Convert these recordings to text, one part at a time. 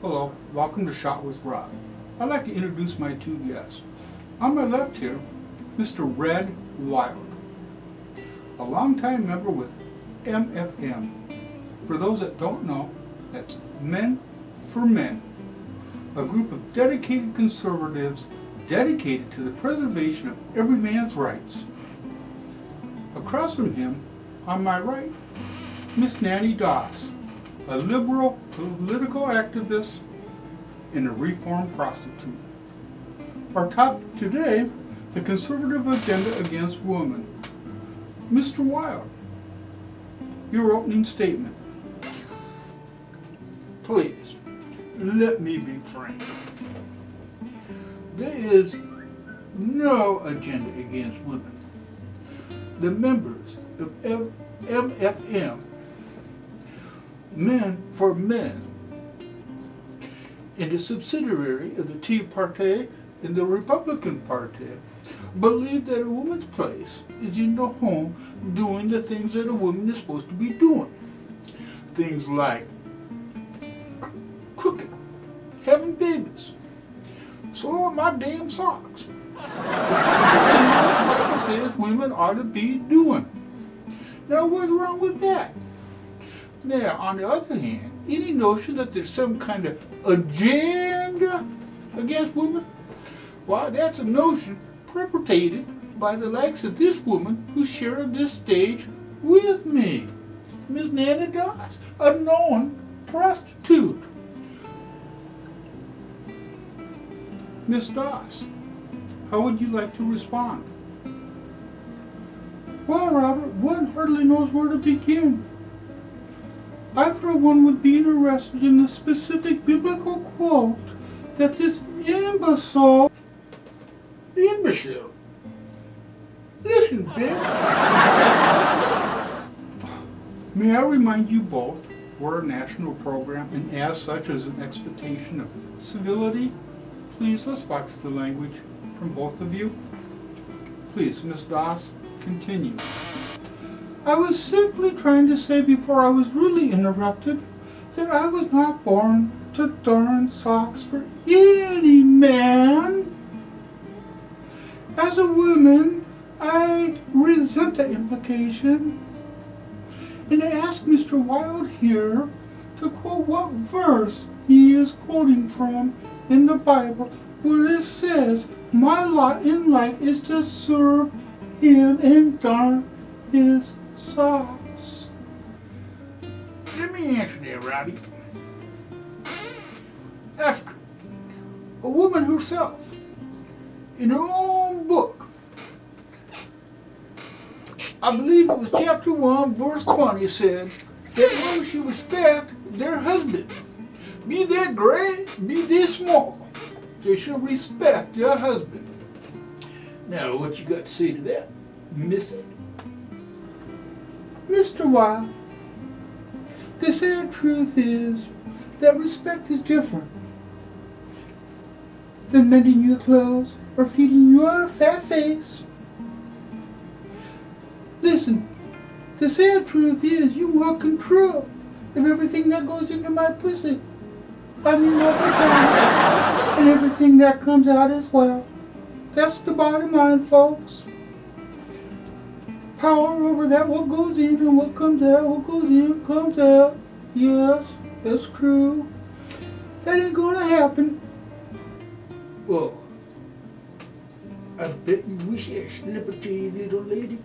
Hello, welcome to Shot with Rob. I'd like to introduce my two guests. On my left here, Mr. Red Wild, a longtime member with MFM. For those that don't know, that's Men for Men, a group of dedicated conservatives dedicated to the preservation of every man's rights. Across from him, on my right, Miss Nanny Doss, a liberal political activist and a reformed prostitute. Our topic today, the conservative agenda against women. Mr. Wild, your opening statement. Please, let me be frank. There is no agenda against women. The members of MFM, Men for Men, and a subsidiary of the Tea Party and the Republican Party, believe that a woman's place is in the home doing the things that a woman is supposed to be doing. Things like cooking, having babies, sewing my damn socks. Like says women ought to be doing. Now what's wrong with that? Now, on the other hand, any notion that there's some kind of agenda against women, well, that's a notion perpetrated by the likes of this woman who's sharing this stage with me, Miss Nanny Doss, a known prostitute. Miss Doss, how would you like to respond? Well, Robert, one hardly knows where to begin. I, for one, would be interested in the specific biblical quote that this imbecile... Imbecile? Listen, bitch. May I remind you both, we're a national program, and as such, as an expectation of civility, please let's watch the language from both of you. Please, Miss Doss, continue. I was simply trying to say before I was really interrupted that I was not born to darn socks for any man. As a woman, I resent the implication, and I ask Mr. Wild here to quote what verse he is quoting from in the Bible, where it says, "My lot in life is to serve him and darn his socks." Let me answer that, Robbie. Ask a woman herself, in her own book, I believe it was chapter 1, verse 20, said that women should respect their husband. Be that great, be that small. They should respect their husband. Now, what you got to say to that, Missy? Mr. Wild, the sad truth is that respect is different than mending your clothes or feeding your fat face. Listen, the sad truth is you want control of everything that goes into my pussy. I mean, all the time, and everything that comes out as well. That's the bottom line, folks. Power over that what goes in and what comes out, what goes in comes out. Yes, that's true. That ain't gonna happen. Well, I bet you wish I'd slip it to you, little lady.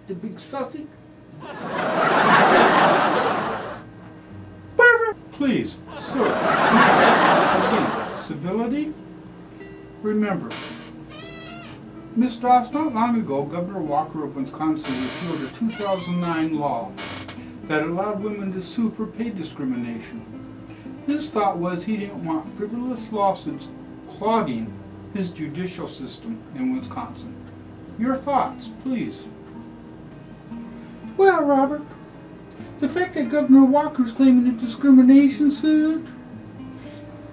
The big sausage. Perfect. Please, sir. Again, civility. Remember, Ms. Doss, not long ago, Governor Walker of Wisconsin repealed a 2009 law that allowed women to sue for pay discrimination. His thought was he didn't want frivolous lawsuits clogging his judicial system in Wisconsin. Your thoughts, please. Well, Robert, the fact that Governor Walker's claiming a discrimination suit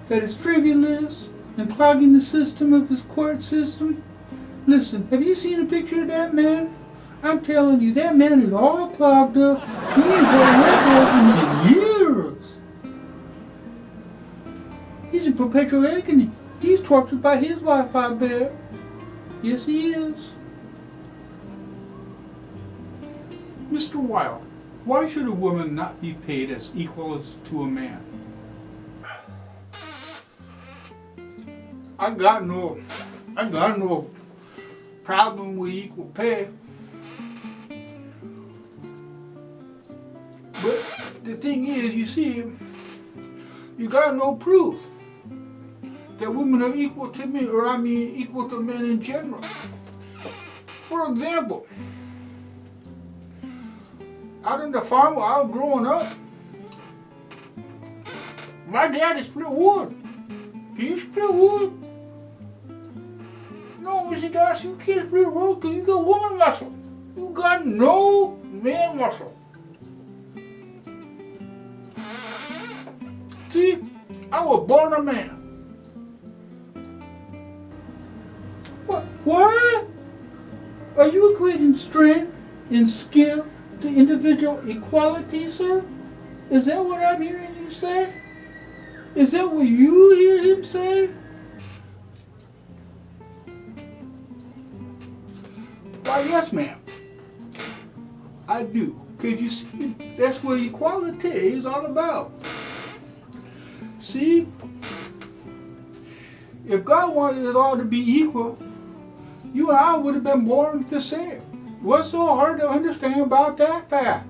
that is frivolous and clogging the system of his court system. Listen, have you seen a picture of that man? I'm telling you, that man is all clogged up. He ain't had a workout in years. He's in perpetual agony. He's tortured by his wife, I bet. Yes, he is. Mr. Wilde, why should a woman not be paid as equal as to a man? I got no problem with equal pay. But the thing is, you see, you got no proof that women are equal to men, or I mean equal to men in general. For example, out on the farm where I was growing up, my daddy split wood. Can you split wood? No, Mr. Darcy, you can't split wood because you got woman muscle. You got no man muscle. See, I was born a man. What? Are you equating strength and skill to individual equality, sir? Is that what I'm hearing you say? Is that what you hear him say? Why, yes, ma'am. I do. Because you see, that's what equality is all about. See, if God wanted it all to be equal, you and I would have been born the same. What's so hard to understand about that fact?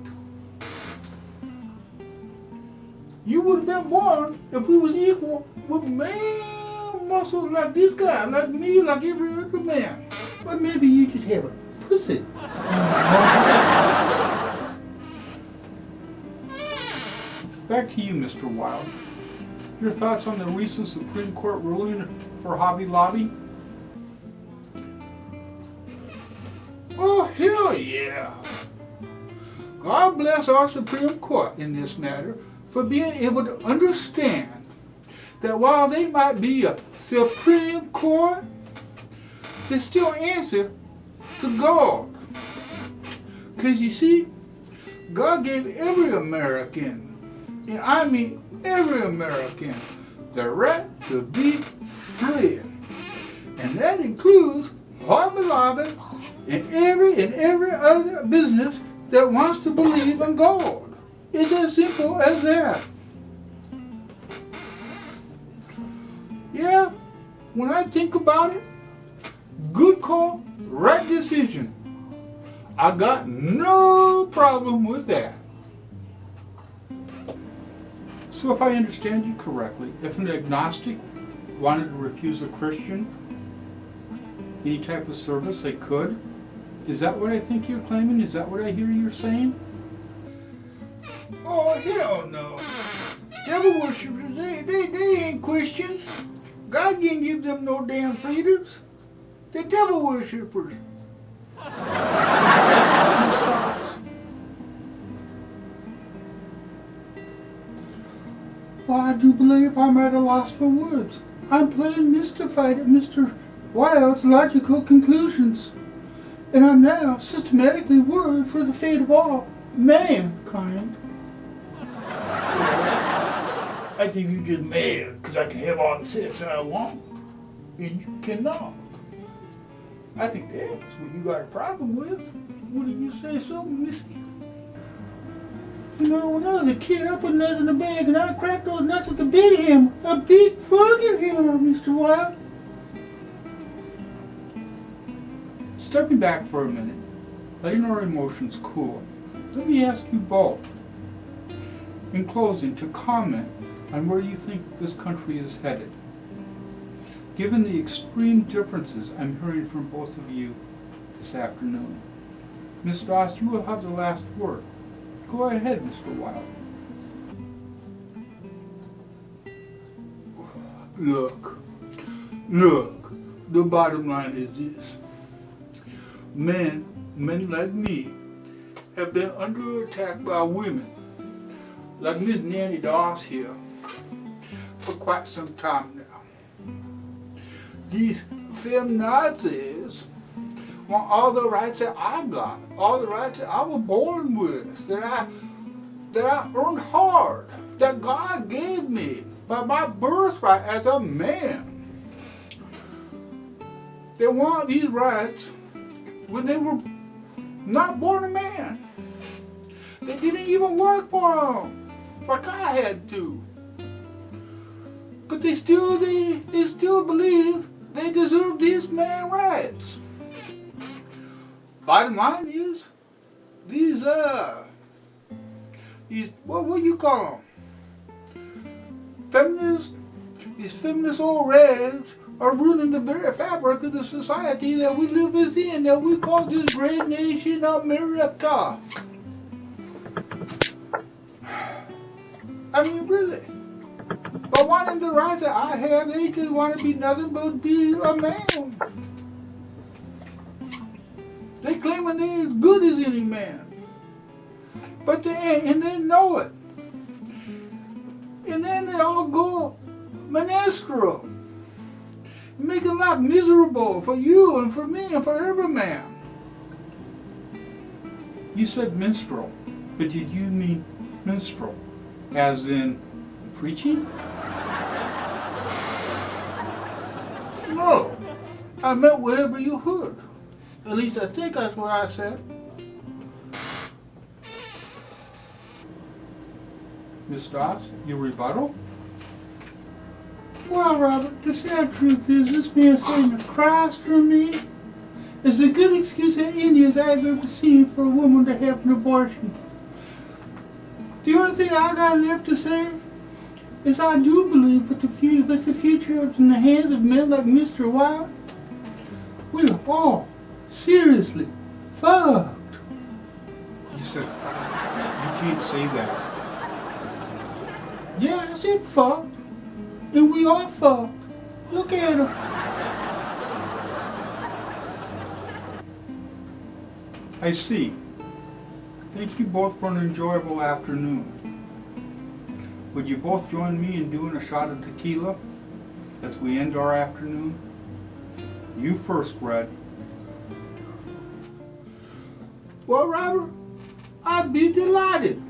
You would have been born if we was equal with man muscles like this guy, like me, like every other man. But maybe you just have a pussy. Back to you, Mr. Wilde. Your thoughts on the recent Supreme Court ruling for Hobby Lobby? Oh, hell yeah. God bless our Supreme Court in this matter for being able to understand that while they might be a Supreme Court, they still answer to God. Because you see, God gave every American, and I mean every American, the right to be free. And that includes Hobby Lobby and every other business that wants to believe in God. It's as simple as that. Yeah, when I think about it, good call, right decision. I got no problem with that. So if I understand you correctly, if an agnostic wanted to refuse a Christian any type of service, they could? Is that what I think you're claiming? Is that what I hear you're saying? Oh, hell no. Devil worshippers, they ain't Christians. God didn't give them no damn freedoms. They're devil worshippers. Well, I do believe I'm at a loss for words. I'm plain mystified at Mr. Wilde's logical conclusions. And I'm now systematically worried for the fate of all mankind. I think you're just mad because I can have all the sex I want. And you cannot. I think that's what you got a problem with. Wouldn't you say so, Missy? You know, when I was a kid, I put nuts in a bag and I cracked those nuts with a big hammer. A big fucking hammer, Mr. Wilde. Stepping back for a minute, letting our emotions cool, let me ask you both, in closing, to comment on where you think this country is headed. Given the extreme differences I'm hearing from both of you this afternoon. Ms. Doss, you will have the last word. Go ahead, Mr. Wilde. Look, the bottom line is this. Men like me, have been under attack by women, like Miss Nanny Doss here, for quite some time now. These feminazis want all the rights that I got, all the rights that I was born with, that I earned hard, that God gave me but my birthright as a man. They want these rights when they were not born a man. They didn't even work for them, like I had to. But they still believe they deserve these man rights. Bottom line is, these what do you call them? These feminist old rags are ruining the very fabric of the society that we live in, that we call this great nation America. I mean, really. By wanting the rights that I have, they just want to be nothing but be a man. They claiming they're as good as any man. But they ain't, and they know it. And then they all go minstrel. Making life miserable for you and for me and for every man. You said minstrel, but did you mean minstrel? As in preaching? No, I meant wherever you heard. At least I think that's what I said. Miss Doss, your rebuttal? Well, Robert, the sad truth is this man saying the cross for me is a good excuse at Indians I've ever seen for a woman to have an abortion. The only thing I got left to say is I do believe that the future is in the hands of men like Mr. Wilde. We are all seriously fucked. You said fuck. You can't say that. Yeah, I said fucked. And we all fucked. Look at her. I see. Thank you both for an enjoyable afternoon. Would you both join me in doing a shot of tequila as we end our afternoon? You first, Red. Well, Robert, I'd be delighted.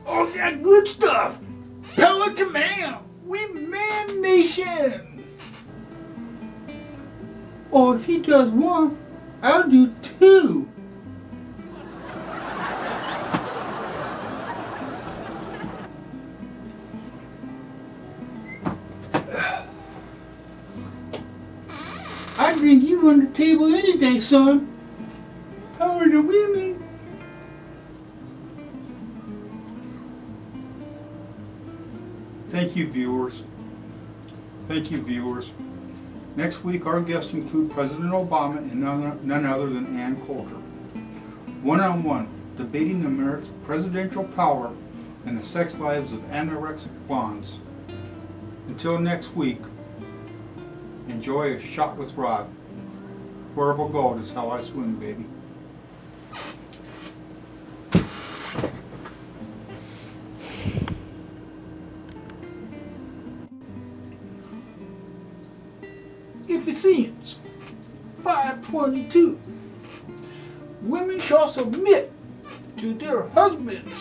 Oh, that good stuff. Power to man. We man nation. Or if he does one, I'll do two. I'd drink you on the table any day, son. Power to women. Thank you, viewers. Thank you, viewers. Next week, our guests include President Obama and none other than Ann Coulter. One-on-one, debating the merits of presidential power and the sex lives of anorexic blondes. Until next week, enjoy a shot with Rod. Wherever gold is how I swim, baby. Ephesians 5:22. Women shall submit to their husbands